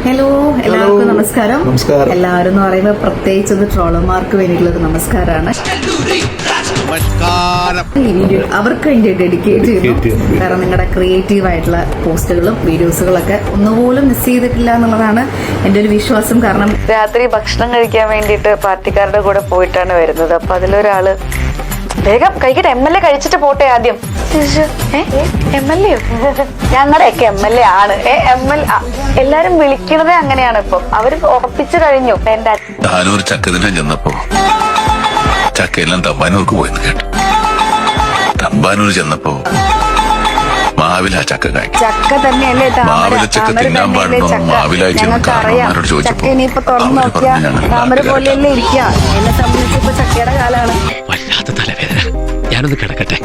Hello എല്ലാവർക്കും നമസ്കാരം. എല്ലാവരും എന്ന് പറയുമ്പോൾ പ്രത്യേകിച്ചത് ട്രോളർമാർക്ക് വേണ്ടിയിട്ടുള്ള നമസ്കാരമാണ്. ഈ വീഡിയോ അവർക്ക് വേണ്ടി ഡെഡിക്കേറ്റ് ചെയ്യുന്നു. കാരണം നിങ്ങളുടെ ക്രിയേറ്റീവ് ആയിട്ടുള്ള പോസ്റ്റുകളും വീഡിയോസുകളൊക്കെ ഒന്നുപോലും മിസ് ചെയ്തിട്ടില്ല എന്നുള്ളതാണ് എൻ്റെ ഒരു വിശ്വാസം. കാരണം രാത്രി ഭക്ഷണം കഴിക്കാൻ വേണ്ടിയിട്ട് പാർട്ടിക്കാരുടെ കൂടെ പോയിട്ടാണ് വരുന്നത്. അപ്പൊ അതിലൊരാള് വേഗം കഴിക്കട്ടെ, MLA കഴിച്ചിട്ട് പോട്ടെ ആദ്യം. MLA ഞങ്ങളുടെയൊക്കെ MLA ആണ്. എല്ലാരും വിളിക്കണതേ അങ്ങനെയാണ്. ഇപ്പൊ അവര് ഉറപ്പിച്ചു കഴിഞ്ഞു. എന്റെ താനൂർ ചക്കതിനെ ചെന്നപ്പോ ചക്കയെല്ലാം തമ്പാനൂർക്ക് പോയെന്ന് കേട്ടു. തമ്പാനൂർ ചെന്നപ്പോ മാവില ചക്ക കഴിക്കും. ചക്ക തന്നെയല്ലേ മാവിലച്ചക്ക തിന്നാൻ പാടുണ്ടോ മാവിലായി ചെന്നോട് ചോദിച്ചപ്പോ ഇനിയിപ്പൊ തുറന്നു നോക്കിയാ താമര പോലെയല്ലേ ഇരിക്കുക. എന്നെ സംബന്ധിച്ച് ഇപ്പൊ ചക്കയുടെ കാലാണ്. വല്ലാത്ത തലവേദന, ഞാനൊന്ന് കിടക്കട്ടെ.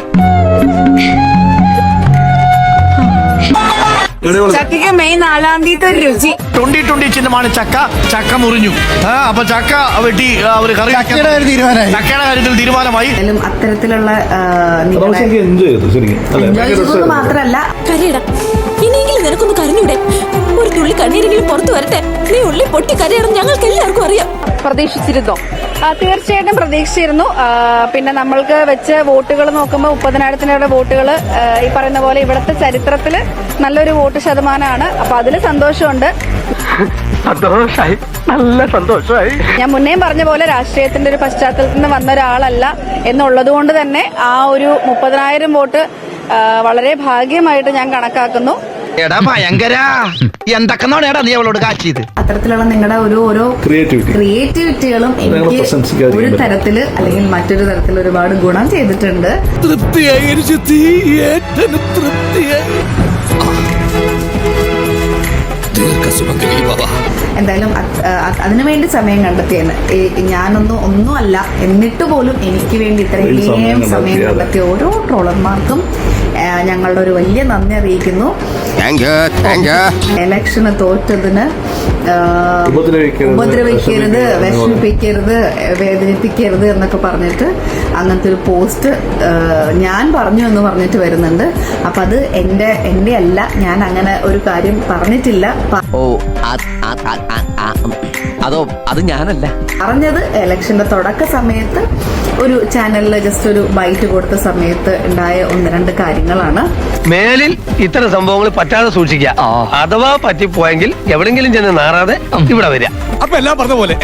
ചക്കയ്ക്ക് മെയ് 4-ാം തീയതി ഒരു രുചി. 2020 ചിഹ്നമാണ് ചക്ക. ചക്ക മുറിഞ്ഞു. അപ്പൊ ചക്ക വെട്ടി ഒരു കറി ചക്കയുടെ കാര്യത്തിൽ തീരുമാനമായി. അത്തരത്തിലുള്ള മാത്രല്ല ഇനിയെങ്കിലും നിനക്കൊന്ന് കരഞ്ഞൂടെ? ഒരു തുള്ളി കണ്ണീരെങ്കിലും പുറത്തു വരട്ടെ. നീ ഉള്ളി പൊട്ടി കരയണം, ഞങ്ങൾക്ക് എല്ലാവർക്കും അറിയാം. പ്രതീക്ഷിച്ചിരുന്നോ? തീർച്ചയായിട്ടും പ്രതീക്ഷിച്ചിരുന്നു. പിന്നെ നമ്മൾക്ക് വെച്ച് വോട്ടുകൾ നോക്കുമ്പോൾ 30,000 വോട്ടുകൾ ഈ പറയുന്ന പോലെ ഇവിടുത്തെ ചരിത്രത്തിൽ നല്ലൊരു വോട്ട് ശതമാനമാണ്. അപ്പൊ അതിൽ സന്തോഷമുണ്ട്. സന്തോഷമായി, നല്ല സന്തോഷമായി. ഞാൻ മുന്നേ പറഞ്ഞ പോലെ രാഷ്ട്രീയത്തിന്റെ ഒരു പശ്ചാത്തലത്തിൽ നിന്ന് വന്ന ഒരാളല്ല എന്നുള്ളത് കൊണ്ട് തന്നെ ആ ഒരു 30,000 വോട്ട് വളരെ ഭാഗ്യമായിട്ട് ഞാൻ കണക്കാക്കുന്നു. അത്തരത്തിലുള്ള നിങ്ങളുടെ ഓരോ ക്രിയേറ്റിവിറ്റികളും എനിക്ക് ഒരു തരത്തില് അല്ലെങ്കിൽ മറ്റൊരു തരത്തിൽ ഒരുപാട് ഗുണം ചെയ്തിട്ടുണ്ട്. എന്തായാലും അതിനുവേണ്ടി സമയം കണ്ടെത്തിയെന്ന് ഒന്നുമല്ല, എന്നിട്ട് പോലും എനിക്ക് വേണ്ടി ഇത്രയും സമയം കണ്ടെത്തിയ ഓരോ ട്രോളർമാർക്കും ഞങ്ങളുടെ ഒരു വലിയ നന്ദി അറിയിക്കുന്നു. ഇലക്ഷന് തോറ്റതിന് ഉപദ്രവിക്കരുത്, വിഷമിപ്പിക്കരുത്, വേദനിപ്പിക്കരുത് എന്നൊക്കെ പറഞ്ഞിട്ട് അങ്ങനത്തെ ഒരു പോസ്റ്റ് ഞാൻ പറഞ്ഞു എന്ന് പറഞ്ഞിട്ട് വരുന്നുണ്ട്. അപ്പൊ അത് എന്റെ അല്ല, ഞാൻ അങ്ങനെ ഒരു കാര്യം പറഞ്ഞിട്ടില്ല. അത് ഞാനല്ല പറഞ്ഞത്. ഇലക്ഷന്റെ തുടക്ക സമയത്ത് ഒരു ചാനലില് ജസ്റ്റ് ഒരു ബൈറ്റ് കൊടുത്ത സമയത്ത് ഉണ്ടായ 1-2 കാര്യങ്ങളാണ്. മേലിൽ ഇത്തരം സംഭവങ്ങൾ പറ്റാതെ സൂക്ഷിക്കുക. അഥവാ പറ്റിപ്പോയെങ്കിൽ എവിടെങ്കിലും ചെന്ന് നാറാതെ ഇവിടെ വരിക. അപ്പൊ എല്ലാം പറഞ്ഞ പോലെ